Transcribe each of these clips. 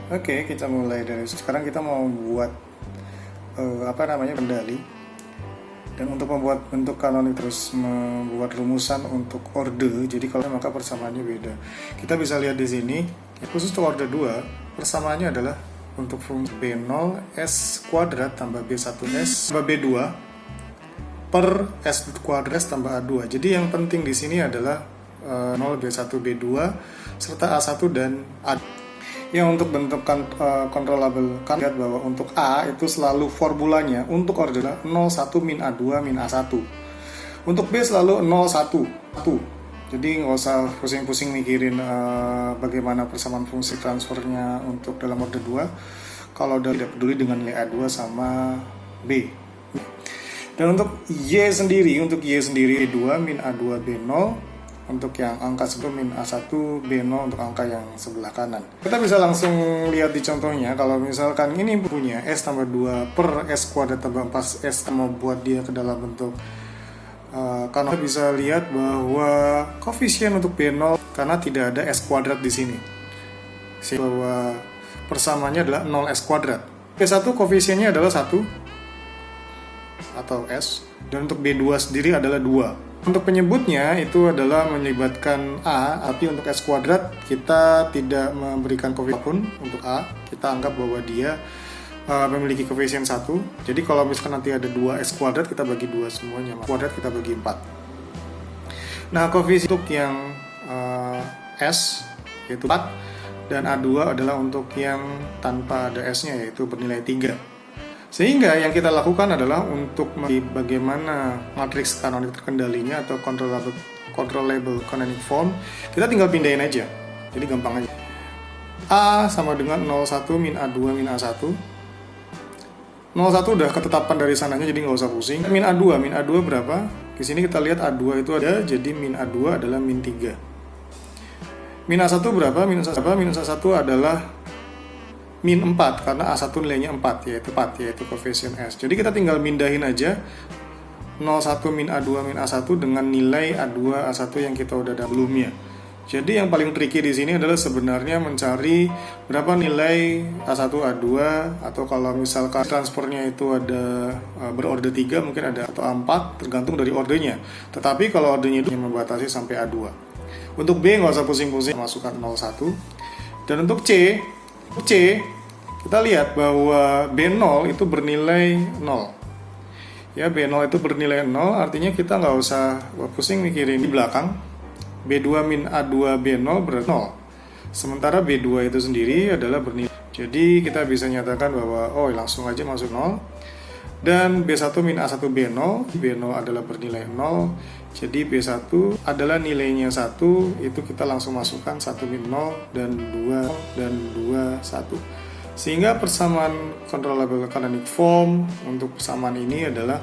Oke, kita mulai dari sekarang. Kita mau buat kendali. Dan untuk membuat bentuk kanonik terus membuat rumusan untuk orde. Jadi kalau maka persamaannya beda. Kita bisa lihat di sini, khusus untuk orde 2, persamaannya adalah untuk fungsi B0 S kuadrat tambah B1S tambah B2 per S kuadrat tambah A2. Jadi yang penting di sini adalah 0 B1 B2 serta A1 dan A2. Yang untuk bentuk controllable kan lihat bahwa untuk A itu selalu formulanya untuk order 01 min A2 min A1. Untuk B selalu 01 1. Jadi nggak usah pusing-pusing mikirin bagaimana persamaan fungsi transfernya untuk dalam order 2 kalau udah tidak peduli dengan nilai A2 sama B. Dan untuk Y sendiri 2 min A2 B0, untuk yang angka sebelum min A1 B0 untuk angka yang sebelah kanan. Kita bisa langsung lihat di contohnya. Kalau misalkan ini punya S tambah 2 per S kuadrat tambah 4S, mau buat dia ke dalam bentuk karena kita bisa lihat bahwa koefisien untuk B0 karena tidak ada S kuadrat di sini, sehingga bahwa persamaannya adalah 0S kuadrat. B1 koefisiennya adalah 1 atau S, dan untuk B2 sendiri adalah 2. Untuk penyebutnya itu adalah melibatkan A, tapi untuk S kuadrat kita tidak memberikan koefisien pun untuk A. Kita anggap bahwa dia memiliki koefisien 1. Jadi kalau misalkan nanti ada 2 S kuadrat, kita bagi 2 semuanya. Kuadrat kita bagi 4. Nah, koefisien untuk yang S yaitu 4, dan A2 adalah untuk yang tanpa ada S-nya yaitu bernilai 3. Sehingga yang kita lakukan adalah untuk bagaimana matriks kanonik terkendalinya atau controllable canonic form, kita tinggal pindahin aja. Jadi gampang aja. A sama dengan 01 min A2 min A1. 01 udah ketetapan dari sananya, jadi nggak usah pusing. Min A2 berapa? Di sini kita lihat A2 itu ada, jadi min A2 adalah min 3. Min A1 berapa? Min A1 adalah min 4, karena A1 nilainya 4, yaitu koefisien S. Jadi kita tinggal mindahin aja 01 min A2 min A1 dengan nilai A2 A1 yang kita udah ada sebelumnya. Jadi yang paling tricky di sini adalah sebenarnya mencari berapa nilai A1 A2, atau kalau misalkan transfernya itu ada berorde 3 mungkin ada, atau A4 tergantung dari ordenya. Tetapi kalau ordenya itu membatasi sampai A2. Untuk B nggak usah pusing-pusing, masukkan 01. Dan untuk C kita lihat bahwa B0 itu bernilai 0. Ya, B0 itu bernilai 0, artinya kita nggak usah pusing mikirin di belakang. B2 min A2 B0 berarti 0. Sementara B2 itu sendiri adalah bernilai. Jadi kita bisa nyatakan bahwa langsung aja masuk 0. Dan B1 min A1 B0 adalah bernilai 0. Jadi B1 adalah nilainya 1, itu kita langsung masukkan 1 min 0 dan 2 1. Sehingga persamaan controllable canonic form untuk persamaan ini adalah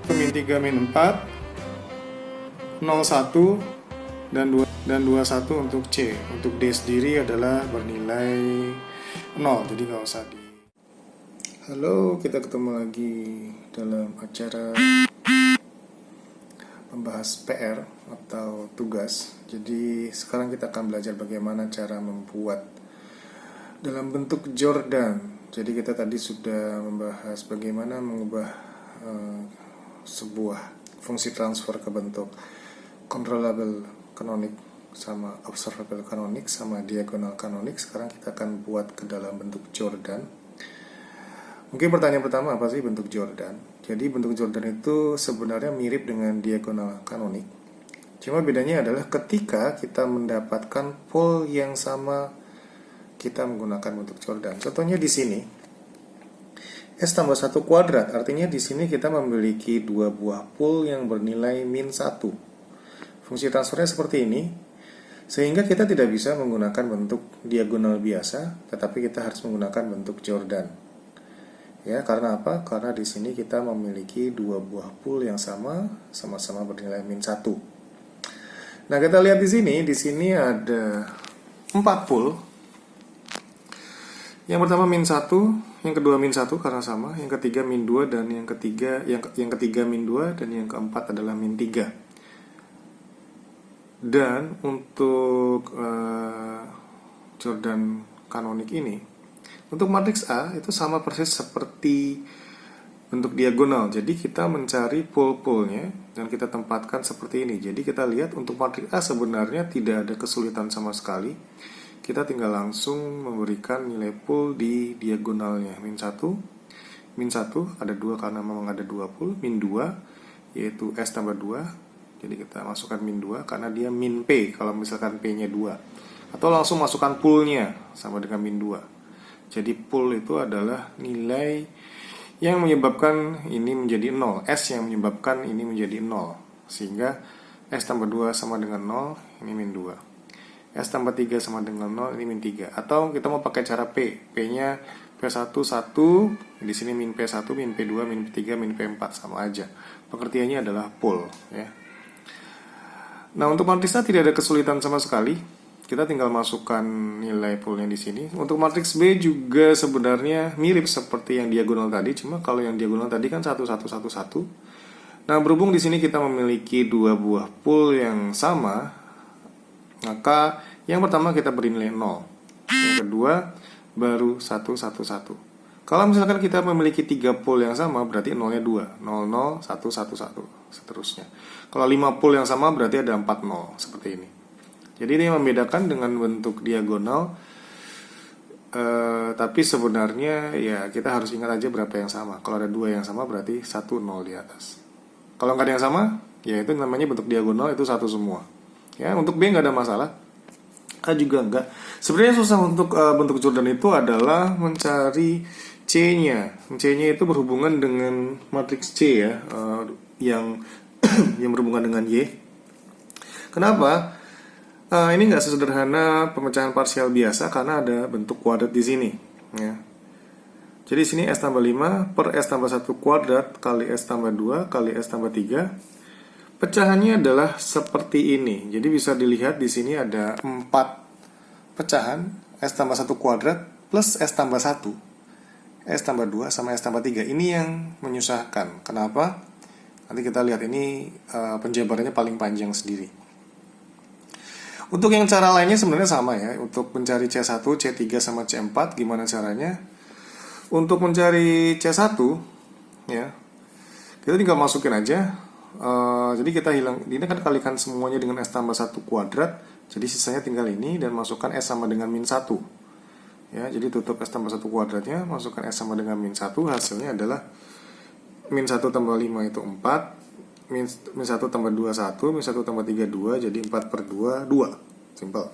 min 3 min 4 0 1 dan 21 untuk C. Untuk D sendiri adalah bernilai 0, jadi nggak usah di. Halo, kita ketemu lagi dalam acara membahas PR atau tugas. Jadi sekarang kita akan belajar bagaimana cara membuat dalam bentuk Jordan. Jadi kita tadi sudah membahas bagaimana mengubah sebuah fungsi transfer ke bentuk controllable canonic sama observable canonic sama diagonal canonic. Sekarang kita akan buat ke dalam bentuk Jordan. Mungkin pertanyaan pertama, apa sih bentuk Jordan? Jadi bentuk Jordan itu sebenarnya mirip dengan diagonal kanonik. Cuma bedanya adalah ketika kita mendapatkan pole yang sama, kita menggunakan bentuk Jordan. Contohnya di sini, S tambah 1 kuadrat, artinya di sini kita memiliki 2 buah pole yang bernilai min 1. Fungsi transfernya seperti ini, sehingga kita tidak bisa menggunakan bentuk diagonal biasa, tetapi kita harus menggunakan bentuk Jordan. Ya, karena apa? Karena di sini kita memiliki 2 buah pole yang sama-sama bernilai min 1. Nah, kita lihat di sini ada 4 pole. Yang pertama min 1, yang kedua min 1 karena sama, yang ketiga min 2 dan yang ketiga min 2 dan yang keempat adalah min 3. Dan untuk Jordan kanonik ini, untuk matriks A itu sama persis seperti bentuk diagonal. Jadi kita mencari pol-polnya dan kita tempatkan seperti ini. Jadi kita lihat untuk matriks A sebenarnya tidak ada kesulitan sama sekali. Kita tinggal langsung memberikan nilai pol di diagonalnya. Min 1 ada 2 karena memang ada 2 pol. Min 2 yaitu S tambah 2. Jadi kita masukkan min 2 karena dia min P kalau misalkan P-nya 2. Atau langsung masukkan poolnya sama dengan min 2. Jadi pool itu adalah nilai yang menyebabkan ini menjadi 0. S yang menyebabkan ini menjadi 0. Sehingga S tambah 2 sama dengan 0, ini min 2. S tambah 3 sama dengan 0, ini min 3. Atau kita mau pakai cara P. P-nya P1, 1. Di sini min P1, min P2, min P3, min P4. Sama aja. Pengertiannya adalah pool. Ya. Nah, untuk matriks A tidak ada kesulitan sama sekali. Kita tinggal masukkan nilai poolnya di sini. Untuk matriks B juga sebenarnya mirip seperti yang diagonal tadi. Cuma kalau yang diagonal tadi kan 1, 1, 1, 1. Nah, berhubung di sini kita memiliki 2 buah pool yang sama, maka yang pertama kita beri nilai 0. Yang kedua baru 1, 1, 1. Kalau misalkan kita memiliki 3 pool yang sama, berarti 0-nya 2. 0, 0, 1, 1, 1. Seterusnya. Kalau 5 pool yang sama, berarti ada 4 0. Seperti ini. Jadi ini yang membedakan dengan bentuk diagonal. Tapi sebenarnya ya kita harus ingat aja berapa yang sama. Kalau ada 2 yang sama, berarti 1, 0 di atas. Kalau nggak ada yang sama, ya itu namanya bentuk diagonal, itu 1 semua. Ya, untuk B nggak ada masalah. A juga enggak. Sebenarnya susah untuk bentuk Jordan itu adalah mencari C-nya. C-nya itu berhubungan dengan matriks C ya, yang yang berhubungan dengan Y. Kenapa? Ini nggak sesederhana pemecahan parsial biasa karena ada bentuk kuadrat di sini. Ya. Jadi sini S tambah 5 per S tambah 1 kuadrat kali S tambah 2 kali S tambah 3. Pecahannya adalah seperti ini. Jadi bisa dilihat di sini ada 4 pecahan, S tambah 1 kuadrat plus S tambah 1, S tambah 2 sama S tambah 3. Ini yang menyusahkan. Kenapa? Nanti kita lihat ini penjabarannya paling panjang sendiri. Untuk yang cara lainnya sebenarnya sama ya. Untuk mencari C1, C3 sama C4 gimana caranya? Untuk mencari C1 ya, kita tinggal masukin aja. Jadi kita ini kan kalikan semuanya dengan S tambah 1 kuadrat. Jadi sisanya tinggal ini dan masukkan S sama dengan min 1. Ya, jadi tutup S tambah 1 kuadratnya, masukkan S sama dengan min 1. Hasilnya adalah min 1 tambah 5 itu 4, min 1 tambah 2 1, min 1 tambah 3 2. Jadi 4 per 2 2. Simple.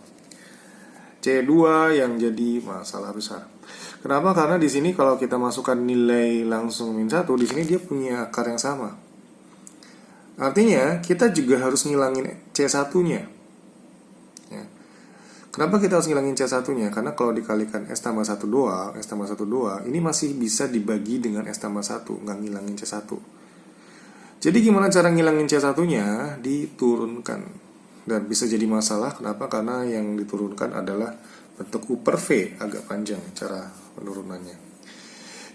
C2 yang jadi masalah besar. Kenapa? Karena di sini kalau kita masukkan nilai langsung min 1, di sini dia punya akar yang sama. Artinya kita juga harus ngilangin C1-nya. Ya. Kenapa kita harus ngilangin C1-nya? Karena kalau dikalikan S tambah 1 doang, S tambah 1 doang, ini masih bisa dibagi dengan S tambah 1, nggak ngilangin C1. Jadi gimana cara ngilangin C1-nya? Diturunkan. Dan bisa jadi masalah, kenapa? Karena yang diturunkan adalah bentuk U per V, agak panjang cara penurunannya.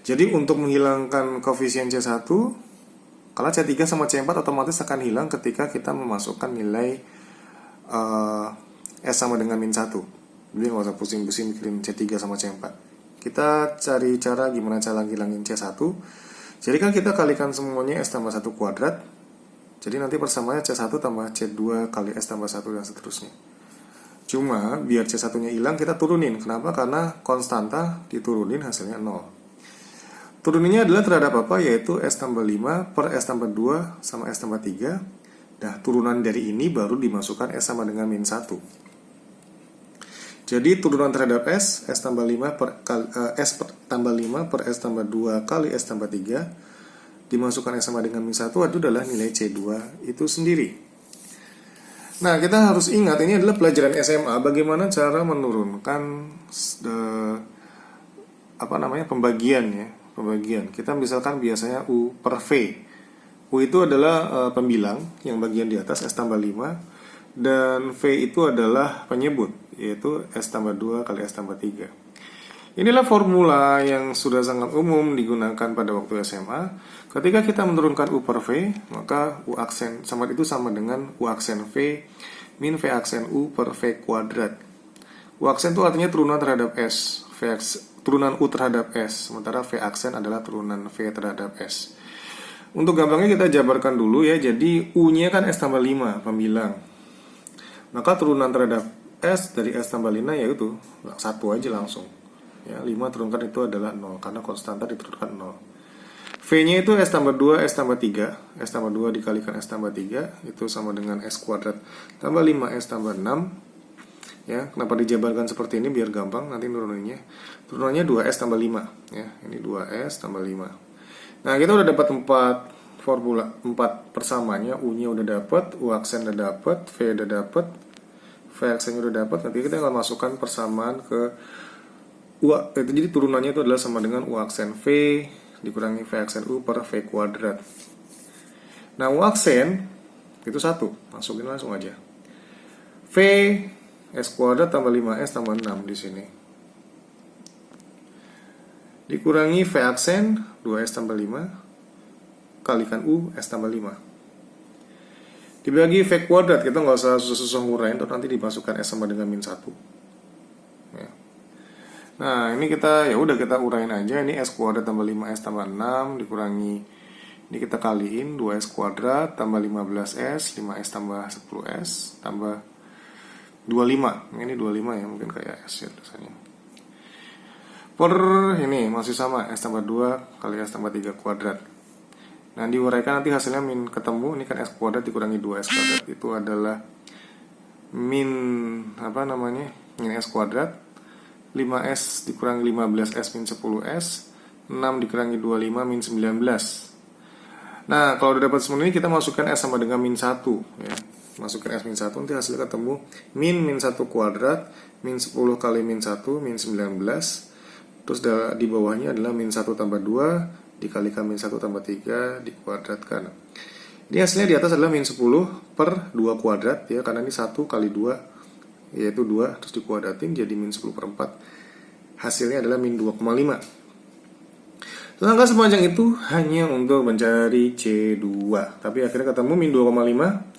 Jadi untuk menghilangkan koefisien C1, kalau C3 sama C4 otomatis akan hilang ketika kita memasukkan nilai S sama dengan min 1. Jadi nggak usah pusing-pusing mikirin C3 sama C4. Kita cari cara gimana cara ngilangin C1. Jadi kan kita kalikan semuanya S tambah 1 kuadrat. Jadi nanti persamaannya C1 tambah C2 kali S tambah 1 dan seterusnya. Cuma biar C1-nya hilang kita turunin. Kenapa? Karena konstanta diturunin hasilnya 0. Turuninnya adalah terhadap apa? Yaitu S tambah 5 per S tambah 2 sama S tambah 3. Nah, turunan dari ini baru dimasukkan S sama dengan min 1. Jadi turunan terhadap S tambah 5 per S tambah 5 per S tambah 2 kali S tambah 3 dimasukkan S sama dengan min 1 itu adalah nilai C2 itu sendiri. Nah, kita harus ingat ini adalah pelajaran SMA, bagaimana cara menurunkan pembagian ya. Pembagian. Kita misalkan biasanya U per V. U itu adalah pembilang yang bagian di atas S tambah 5 dan V itu adalah penyebut yaitu S tambah 2 kali S tambah 3. Inilah formula yang sudah sangat umum digunakan pada waktu SMA. Ketika kita menurunkan U per V, maka U aksen sama itu sama dengan U aksen V min V aksen U per V kuadrat. U aksen itu artinya turunan terhadap S. Turunan U terhadap S. Sementara V aksen adalah turunan V terhadap S. Untuk gampangnya kita jabarkan dulu ya. Jadi U-nya kan S tambah 5, pembilang. Maka turunan terhadap S dari S tambah 5 yaitu 1 aja langsung. Ya, 5 turunkan itu adalah 0. Karena konstanta diturunkan 0. V-nya itu S tambah 2, S tambah 3. S tambah 2 dikalikan S tambah 3. Itu sama dengan S kuadrat tambah 5, S tambah 6. Ya, kenapa dijabarkan seperti ini biar gampang nanti nurunannya. Turunannya 2S tambah 5 ya. Ini 2S tambah 5. Nah, kita udah dapat 4 formula, 4 persamanya. U-nya udah dapat, U aksen udah dapat, V udah dapat, V aksennya udah dapat. Nanti kita akan masukkan persamaan ke U. Jadi turunannya itu adalah sama dengan U aksen V dikurangi V aksen U per V kuadrat. Nah, U aksen itu 1. Masukin langsung aja. V S kuadrat tambah 5S tambah 6 di sini. Dikurangi V aksen 2S tambah 5 kalikan U S tambah 5. Dibagi V kuadrat, kita nggak usah susah-susah ngurain, terus nanti dimasukkan S sama dengan min 1. Ya. Nah, ini kita ya udah kita urain aja. Ini S kuadrat tambah 5S tambah 6 dikurangi, ini kita kaliin 2S kuadrat tambah 15S, 5S tambah 10S tambah 25, ini 25 ya, mungkin kayak S ya tulisannya. Per ini masih sama, S tambah 2 kali S tambah 3 kuadrat. Nah, diuraikan nanti hasilnya min ketemu, ini kan S kuadrat dikurangi 2S kuadrat. Itu adalah min, apa namanya, min S kuadrat. 5S dikurangi 15S min 10S. 6 dikurangi 25 min 19. Nah, kalau udah dapat semua ini kita masukkan S sama dengan min 1 ya. Masukkan S min 1, nanti hasilnya ketemu min 1 kuadrat, min 10 kali min 1, min 19. Terus di bawahnya adalah min 1 tambah 2, dikalikan min 1 tambah 3, dikuadratkan. Ini hasilnya di atas adalah min 10 per 2 kuadrat ya, karena ini 1 kali 2, yaitu 2, terus dikuadratin jadi min 10 per 4. Hasilnya adalah min 2,5. Langkah sepanjang itu hanya untuk mencari C2. Tapi akhirnya ketemu min 2,5.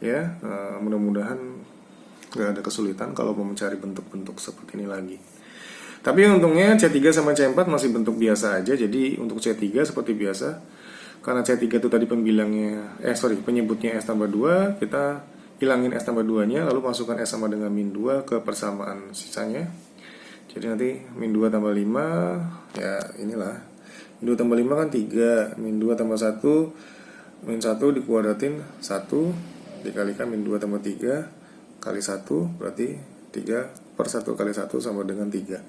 Ya, mudah-mudahan nggak ada kesulitan kalau mau mencari bentuk-bentuk seperti ini lagi. Tapi untungnya C3 sama C4 masih bentuk biasa aja. Jadi untuk C3 seperti biasa, karena C3 itu tadi pembilangnya, penyebutnya S tambah 2, kita hilangin S tambah 2 nya, lalu masukkan S sama dengan min 2 ke persamaan sisanya. Jadi nanti min 2 tambah 5, ya inilah, min 2 tambah 5 kan 3, min 2 tambah 1, min 1 dikuadratin 1, dikalikan min 2 tambah 3 kali 1, berarti 3 per 1 kali 1 sama dengan 3.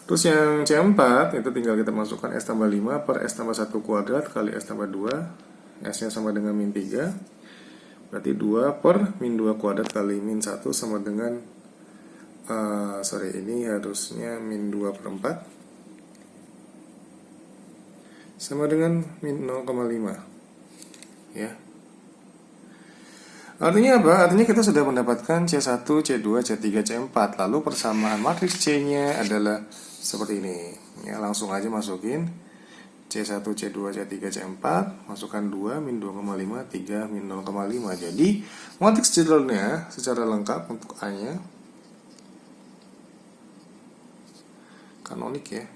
Terus yang C4 itu tinggal kita masukkan S tambah 5 per S tambah 1 kuadrat kali S tambah 2. S nya sama dengan min 3, berarti 2 per min 2 kuadrat kali min 1 sama dengan ini harusnya min 2 per 4 sama dengan min 0,5 ya. Artinya apa? Artinya kita sudah mendapatkan C1, C2, C3, C4. Lalu persamaan matriks C-nya adalah seperti ini. Ya, langsung aja masukin C1, C2, C3, C4. Masukkan 2, min 2,5, 3, min 0,5. Jadi, matriks judulnya secara lengkap untuk A-nya kanonik ya.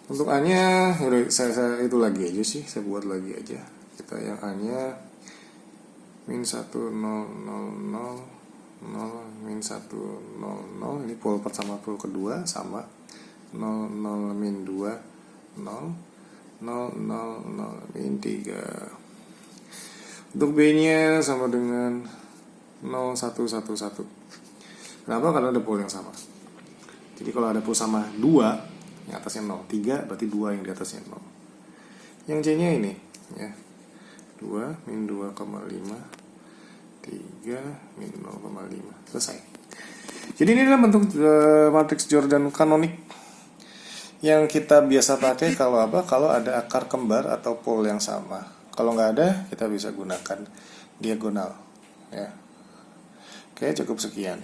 Untuk A-nya, saya itu lagi aja sih. Saya buat lagi aja. Kita yang A-nya min 1, 0, 0, 0, 0, min 1, 0, 0. Ini pol pertama, pol kedua sama 0, 0, min 2, 0, 0, 0, 0, min 3. Untuk B-nya sama dengan 0, 1, 1, 1. Kenapa? Karena ada pol yang sama. Jadi kalau ada pol sama 2, yang atasnya 0, 3 berarti 2 yang di atasnya 0. Yang C-nya ini ya, 2 min 2,5, 3 min 0,5. Selesai. Jadi ini adalah bentuk matriks Jordan kanonik yang kita biasa pakai kalau apa? Kalau ada akar kembar atau pol yang sama. Kalau nggak ada, kita bisa gunakan diagonal ya. Oke, cukup sekian.